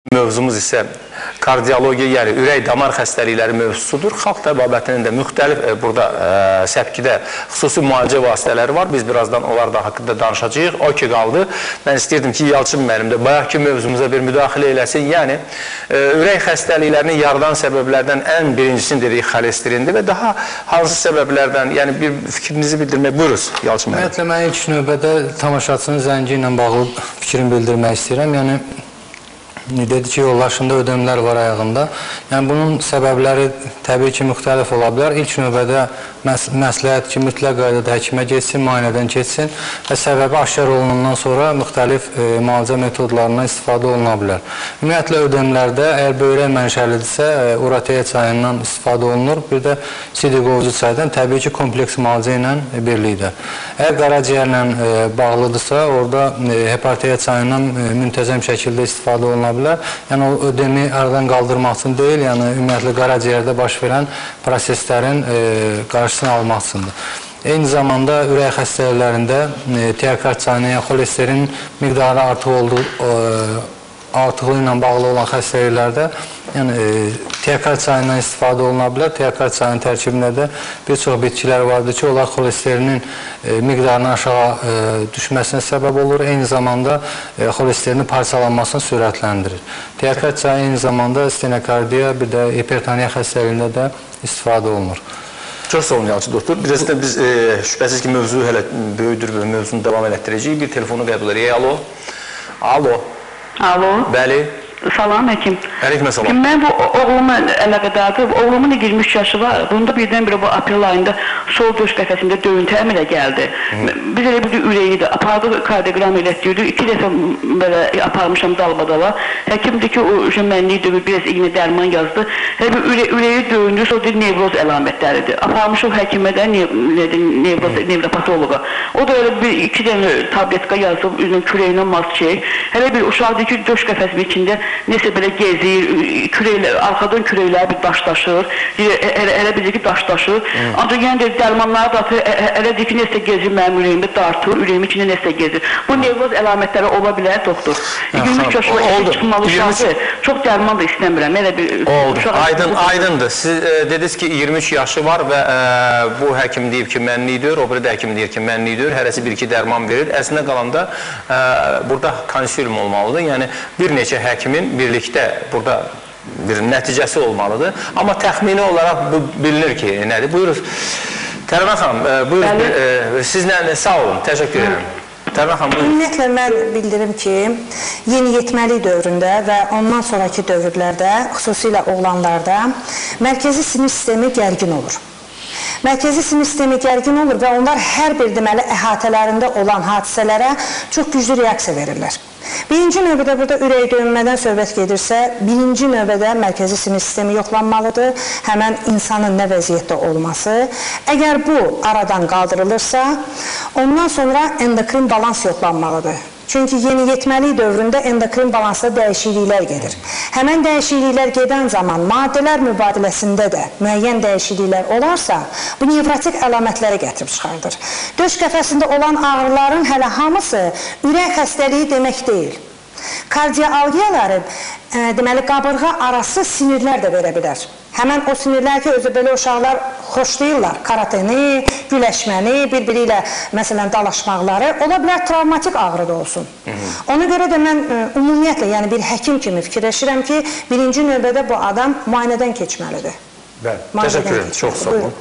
Mövzumuz isə kardiologiya, yəni ürək-damar xəstəlikləri mövzusudur. Xalq təbabətinin də müxtəlif burada səpkidə xüsusi müalicə vasitələri var. Biz birazdan onlar da haqqında danışacağıq. O ki qaldı. Mən istəyirdim ki, Yalçın müəllim də bayaqki mövzumuza bir müdaxilə eləsin. Yəni, ürək xəstəliklərinin yaradan səbəblərdən ən birincisini dedik xolesterindir və daha hansı səbəblərdən, yəni bir fikrinizi bildirmək. Buyuruz, Yalçın müəllim. Ümumiyyətlə, mən ilk növbədə tamaşaçının zəngi ilə bağlı fikrimi bildirmək istəyirəm. Yəni, dedi ki, yollaşında ödəmlər var ayağında. Yəni, bunun səbəbləri təbii ki, müxtəlif ola bilər. İlk növbədə məsləhət ki, mütləq qaydada həkimə geçsin, müayinədən keçsin və səbəbi aşkar olunandan sonra müxtəlif müalicə metodlarından istifadə oluna bilər. Ümumiyyətlə, ödəmlərdə əgər böyrək mənşəlidirsə, uroteya çayından istifadə olunur. Bir də sidiqovucu çaydan təbii ki, kompleks müalicə ilə birlikdə. Əgər qaraciyərlə bağlıdırsa, orada hepateya çayından müntəzəm şəkildə istifadə oluna bilər. Yəni, o ödemi aradan qaldırmaq üçün deyil, yəni ümumiyyətlə qaraciyərdə baş verən proseslərin qarşısını almaq üçündür. Eyni zamanda ürək xəstəliklərində tiakard çayına, yəni xolesterin miqdarı artıqlığı ilə bağlı olan xəstəliklərdə tiakard çayından istifadə oluna bilər. Tiakard çayının tərkibində də bir çox bitkilər vardır ki, onlar xolesterinin miqdarının aşağı düşməsinə səbəb olur. Eyni zamanda xolesterinin parçalanmasını sürətləndirir. Tiakard çayı eyni zamanda stenokardiya, bir də hipertoniya xəstəliyində də istifadə olunur. Çox sağ olun, Yalçın doktor. Biz şübhəsiz ki, mövzu hələ böyüdür və mövzunu davam elətdirəcəyik. Bir telefonu qəbul edək. Alo. Alo. Alo. Bəli. Salam həkim. Əleyküm salam. Mən bu oğluma əlaqədardır. Oğlumun 23 yaşı var. Bunda birdən-birə bu aprel ayında sol döş qəfəsində döyüntü əmələ gəldi. Biz elə bir ürəyi də apardı, kardioqram elətdirdik. 2 dəfə belə aparmışam dalbadala. Həkimdir ki, o mənlik dövür, biraz iğnə dərman yazdı. Elə bir ürəyi döyündü, sonra nevroz əlamətləridir. Aparmışam həkimə də nevropatoloqa. O da elə bir 2 dənə tabletka yazdı, kürəyinə mask. Elə bir uşaqdır ki, döş qəfəsinin içində nəsə belə gezir, arxadan kürəkləri bir daşlaşır, elə bilir ki, daşlaşır. Ancaq yəni dərmanları da atır, elə deyir ki, nəsə gezir mənim ürəyimdə dartır, ürəyimin içində nəsə gezir. Bu nevroz əlamətləri ola bilər, doktor. 23 yaşında çıxmalı uşaqdır, çox dərman da istəmirəm. Oldu, aydındır. Siz dediniz ki, 23 yaşı var və bu həkim deyib ki, mənlikdir, o biri də həkim deyir ki, mənlikdir, hərəsi 1-2 dərman verir. Əslində qalanda burada konsilium olmalıdır, yəni bir neçə həkimin birlikdə burada bir nəticəsi olmalıdır. Amma təxmini olaraq bilinir ki, nədir? Buyuruz. Tərəvən xanım, buyuruz. Sizlə sağ olun, təşəkkür edirəm. Tərəvən xanım, buyuruz. Ümumiyyətlə, mən bildirim ki, yeniyetməlik dövründə və ondan sonraki dövrlərdə, xüsusilə oğlanlarda mərkəzi sinir sistemi gərgin olur. Mərkəzi sinir sistemi gərgin olur və onlar hər bir deməli əhatələrində olan hadisələrə çox güclü reaksiya verirlər. Birinci növbədə burada ürək döyünmədən söhbət gedirsə, birinci növbədə mərkəzi sinir sistemi yoxlanmalıdır, həmən insanın nə vəziyyətdə olması. Əgər bu aradan qaldırılırsa, ondan sonra endokrin balans yoxlanmalıdır. Çünki yeniyetməlik dövründə endokrin balansda dəyişikliklər gedir. Həmən dəyişikliklər gedən zaman maddələr mübadiləsində də müəyyən dəyişikliklər olarsa, bu nevrotik əlamətləri gətirib çıxardır. Döş qəfəsində olan ağrıların hələ hamısı ürək xəstəliyi demək deyil. Kardialgiyaları, deməli, qabırğa arası sinirlər də verə bilər. Həmən o sinirlər ki, özü belə uşaqlar xoşlayırlar. Karateni, güləşməni, bir-biri ilə, məsələn, dalaşmaqları, ola bilər travmatik ağrı da olsun. Ona görə də mən ümumiyyətlə, yəni bir həkim kimi fikirləşirəm ki, birinci növbədə bu adam müayinədən keçməlidir. Bəli, təşəkkür ederim, çox sağ olun.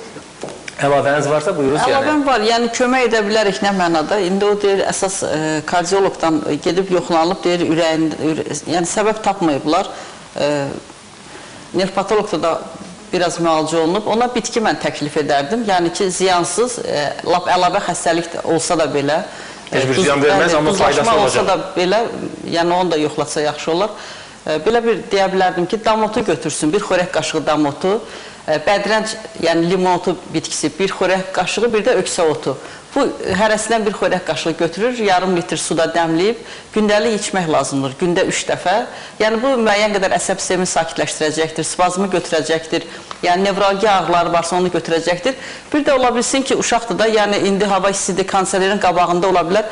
Əlavəniz varsa buyuruz. Əlavəm var, yəni kömək edə bilərik nə mənada. İndi o deyir, əsas kardiologdan gedib yoxlanılıb, deyir, ürəyində, yəni səbəb tapmayıblar. Nevropatologda da biraz müalicə olunub. Ona bitki mən təklif edərdim. Yəni ki, ziyansız, lap əlavə xəstəlik olsa da belə, heç bir ziyan verməz, amma faydası olacaq. Olsa da belə, yəni onu da yoxlatsa yaxşı olar. Belə bir deyə bilərdim ki, damotu götürsün, bir xörək qaşığı damotu, bədrənc, yəni limotu bitkisi, bir xörək qaşığı, bir də öksə otu. Bu hərəsindən bir xörək qaşığı götürür, yarım litr suda dəmləyib, gündəlik içmək lazımdır, gündə 3 dəfə. Yəni bu müəyyən qədər əsəb sistemini sakitləşdirəcəkdir, spazmı götürəcəkdir, yəni nevralgiya ağrıları varsa onu götürəcəkdir. Bir də ola bilsin ki, uşaqdır da, yəni indi hava istidir, konserlerin qabağında ola bilər,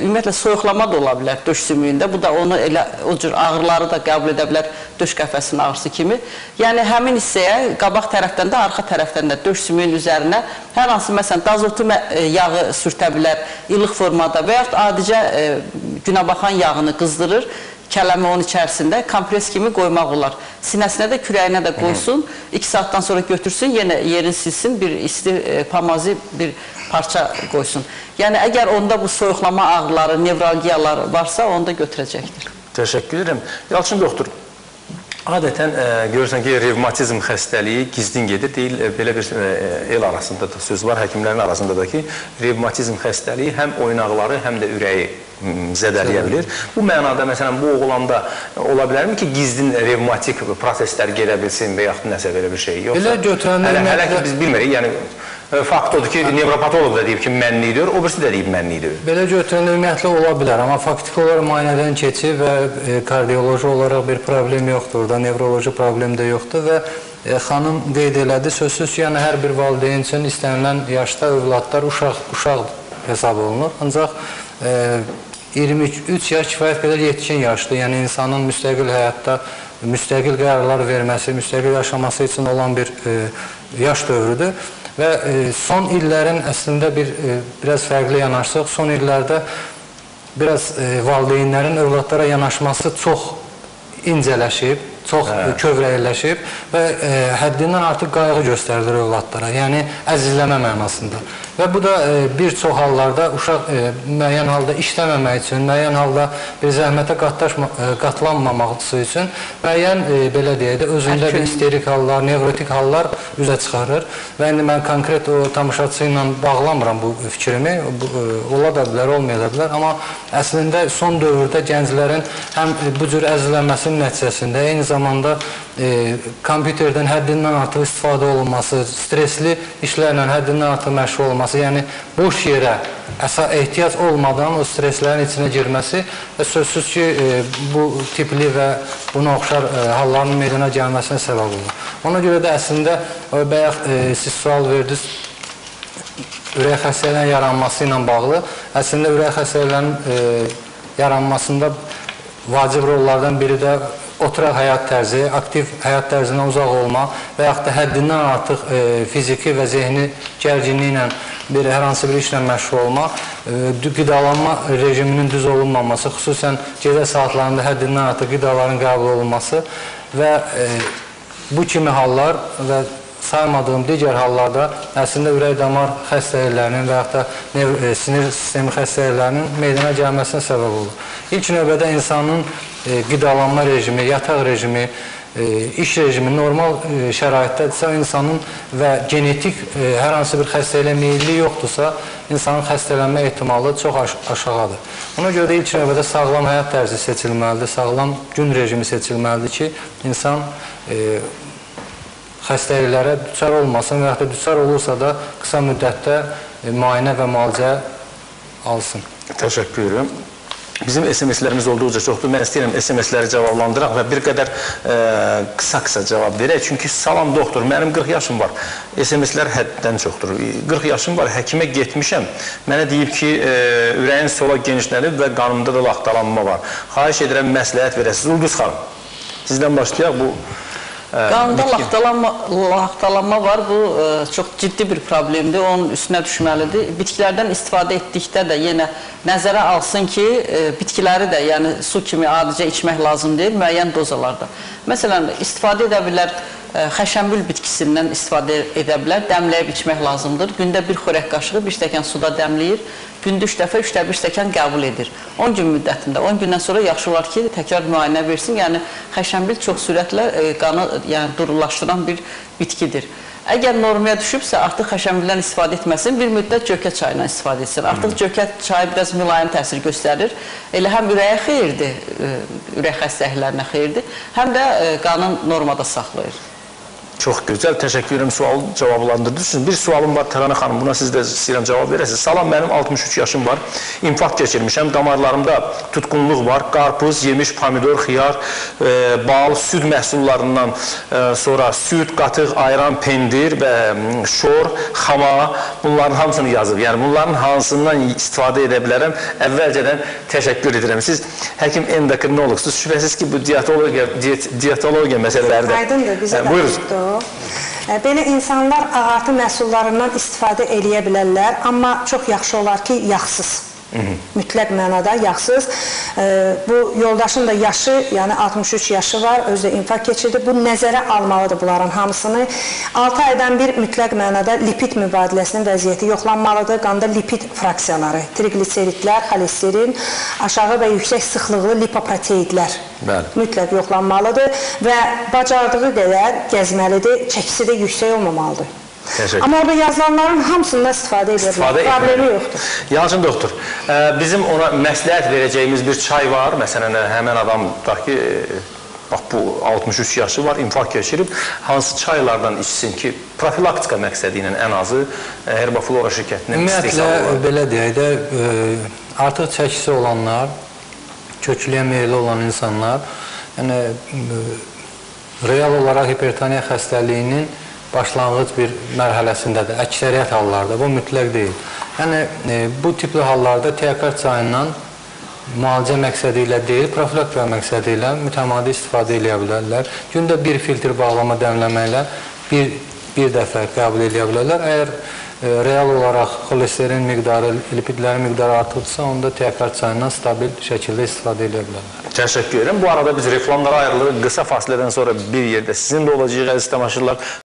ümumiyyətlə soyuqlama da ola bilər döş sümüyündə. Bu da onu elə o cür ağrıları da qəbul edə bilər döş qəfəsinin ağrısı kimi. Yəni həmin hissəyə qabaq tərəfdən də, arxa tərəfdən də döş sümüyünün üzərinə hər hansı məsələn dazotu yağı sürtə bilər ilıq formada və yaxud adicə günəbaxan yağını qızdırır, kələmi onun içərisində kompres kimi qoymaq olar. Sinəsinə də, kürəyinə də qoysun, 2 saatdan sonra götürsün, yenə yerini silsin, bir isti pamazi bir parça qoysun. Yəni əgər onda bu soyuqlama ağrıları, nevralgiyalar varsa, onu da götürəcəkdir. Təşəkkür edirəm. Yalçın doktor, adətən görürsən ki, revmatizm xəstəliyi gizlin gedir. Deyil, belə bir el arasında da söz var, həkimlərin arasında da ki, revmatizm xəstəliyi həm oynaqları, həm də ürəyi zədələyə bilir. Bu mənada, məsələn, bu oğlanda ola bilərmi ki, gizlin revmatik proseslər gedə bilsin və yaxud nəsə belə bir şey? Belə götürənlər... Hələ ki, biz bilmirik, yəni fakt odur ki, nevropatolog da deyib ki, mənlidir, o birisi də deyib mənlidir. Belə götürənlər ümumiyyətlə ola bilər, amma faktiki olaraq müayinədən keçir və kardioloji olaraq bir problem yoxdur, orada nevroloji problem də yoxdur və xanım qeyd elədi, sözsüz ki, yəni hər bir valideyn üçün istənilən yaşda övladlar uşaq hesab olunur, ancaq 23 yaş kifayət qədər yetkin yaşdır, yəni insanın müstəqil həyatda müstəqil qərarlar verməsi, müstəqil yaşaması üçün olan bir yaş dövrüdür. Və son illərin əslində biraz fərqli yanaşsaq, son illərdə biraz valideynlərin övladlara yanaşması çox incələşib, çox kövrəkləşib və həddindən artıq qayğı göstərilir övladlara, yəni əzizləmə mənasında. Və bu da bir çox hallarda uşaq müəyyən halda işləməmək üçün, müəyyən halda bir zəhmətə qatlanmaması üçün müəyyən, belə deyək də, özündə bir isterik hallar, nevrotik hallar üzə çıxarır. Və indi mən konkret o tamaşaçı ilə bağlamıram bu fikrimi, ola da bilər, olmaya da bilər, amma əslində son dövrdə gənclərin həm bu cür əzizlənməsinin nəticəsində, eyni zamanda kompüterdən həddindən artıq istifadə olunması, stresli işlərlə həddindən artıq məşğul olması, yəni boş yerə ehtiyac olmadan o streslərin içinə girməsi və sözsüz ki, bu tipli və buna oxşar halların meydana gəlməsinə səbəb olur. Ona görə də əslində, bayaq siz sual verdiniz, ürək xəstəliklərinin yaranması ilə bağlı, əslində ürək xəstəliklərinin yaranmasında vacib rollardan biri də oturaq həyat tərzi, aktiv həyat tərzindən uzaq olma və yaxud da həddindən artıq fiziki və zehni gərginliyi ilə hər hansı bir işlə məşğul olma, qidalanma rejiminin düz olunmaması, xüsusən gecə saatlarında həddindən artıq qidaların qəbul olunması və bu kimi hallar və saymadığım digər hallarda əslində ürək-damar xəstəliklərinin və yaxud da sinir sistemi xəstəliklərinin meydana gəlməsinə səbəb olur. İlk növbədə insanın qidalanma rejimi, yataq rejimi, iş rejimi normal şəraitdədirsə, insanın və genetik hər hansı bir xəstəliklə meyilli yoxdursa, insanın xəstələnmə ehtimalı çox aşağıdır. Ona görə də ilk növbədə sağlam həyat tərzi seçilməlidir, sağlam gün rejimi seçilməlidir ki, insan xəstəliklərə düçar olmasın və yaxud da düçar olursa da qısa müddətdə müayinə və müalicə alsın. Təşəkkür edirəm. Bizim SMS-lərimiz olduqca çoxdur. Mən istəyirəm SMS-ləri cavablandıraq və bir qədər qısa-qısa cavab verək. Çünki salam doktor, mənim 40 yaşım var. SMS-lər həddən çoxdur. 40 yaşım var, həkimə getmişəm. Mənə deyib ki, ürəyin sola genişlənib və qanımda da laxtalanma var. Xahiş edirəm, məsləhət verəsiniz. Ulduz xanım, sizdən başlayaq bu... Qanında laxtalanma var, bu çox ciddi bir problemdir, onun üstünə düşməlidir. Bitkilərdən istifadə etdikdə də yenə nəzərə alsın ki, bitkiləri də yəni su kimi adicə içmək lazım deyil, müəyyən dozalarda. Məsələn, istifadə edə bilər, xəşənbül bitkisindən istifadə edə bilər, dəmləyib içmək lazımdır. Gündə bir xörək qaşığı, bir stəkan suda dəmləyir, gündə 3 dəfə, 3 dəfə bir stəkan qəbul edir. 10 gün müddətində, 10 gündən sonra yaxşı olar ki, təkrar müayinə versin. Yəni, xəşənbül çox sürətlə qanı durulaşdıran bir bitkidir. Əgər normaya düşübsə, artıq xəşənbüldən istifadə etməsin, bir müddət cökə çayından istifadə etsin. Artıq cökə çayı biraz mülayim təsir göstərir. Elə həm ürəyə xeyirdir, ürək xəstəliklərinə xeyirdir, həm də qanın normada saxlayır. Çox gözəl, təşəkkür edirəm, sualı cavablandırdınız. Bir sualım var Təranə xanım, buna siz də istəyirəm cavab verəsiniz. Salam, mənim 63 yaşım var, infarkt keçirmişəm, damarlarımda tutqunluq var, qarpız, yemiş, pomidor, xiyar, bal, süd məhsullarından sonra süd, qatıq, ayran, pendir və şor, xama, bunların hamısını yazıb. Yəni, bunların hansından istifadə edə bilərəm? Əvvəlcədən təşəkkür edirəm. Siz həkim endokrinoloqsunuz, şübhəsiz ki, bu diyetologiya məsələləri də... Aydındır, bizə də aydındır. Belə insanlar ağartı məhsullarından istifadə eləyə bilərlər, amma çox yaxşı olar ki, yağsız. Mütləq mənada yağsız. Bu yoldaşın da yaşı, yəni 63 yaşı var, özü də infarkt keçirdi. Bu nəzərə almalıdır bunların hamısını. 6 aydan bir mütləq mənada lipid mübadiləsinin vəziyyəti yoxlanmalıdır. Qanda lipid fraksiyaları, trigliseridlər, xolesterin, aşağı və yüksək sıxlıqlı lipoproteidlər mütləq yoxlanmalıdır və bacardığı qədər gəzməlidir, çəkisi də yüksək olmamalıdır. Amma orada yazılanların hamısından istifadə edirlər, problemi yoxdur. Yalçın doktor, bizim ona məsləhət verəcəyimiz bir çay var, məsələn, həmən adamda ki, bax bu 63 yaşı var, infarkt keçirib, hansı çaylardan içsin ki, profilaktika məqsədi ilə ən azı Herbaflora şirkətinin istehsalı var? Ümumiyyətlə, belə deyək də, artıq çəkisi olanlar, köklüyə meyilli olan insanlar, yəni, real olaraq hipertoniya xəstəliyinin başlanğıc bir mərhələsindədir. Əksəriyyət hallarda, bu mütləq deyil. Yəni, bu tipli hallarda TK çayından müalicə məqsədi ilə deyil, profilaktika məqsədi ilə mütəmadi istifadə edə bilərlər. Gündə bir filtr bağlama dəmləməklə bir dəfə qəbul edə bilərlər. Əgər real olaraq xolesterin miqdarı, lipidlərin miqdarı artıqdırsa, onda TK çayından stabil şəkildə istifadə edə bilərlər. Təşəkkür edirəm. Bu arada biz reklamlara ayrılırıq. Qısa fasilədən sonra bir yerdə sizin də olacağıq, əziz tamaşaçılar.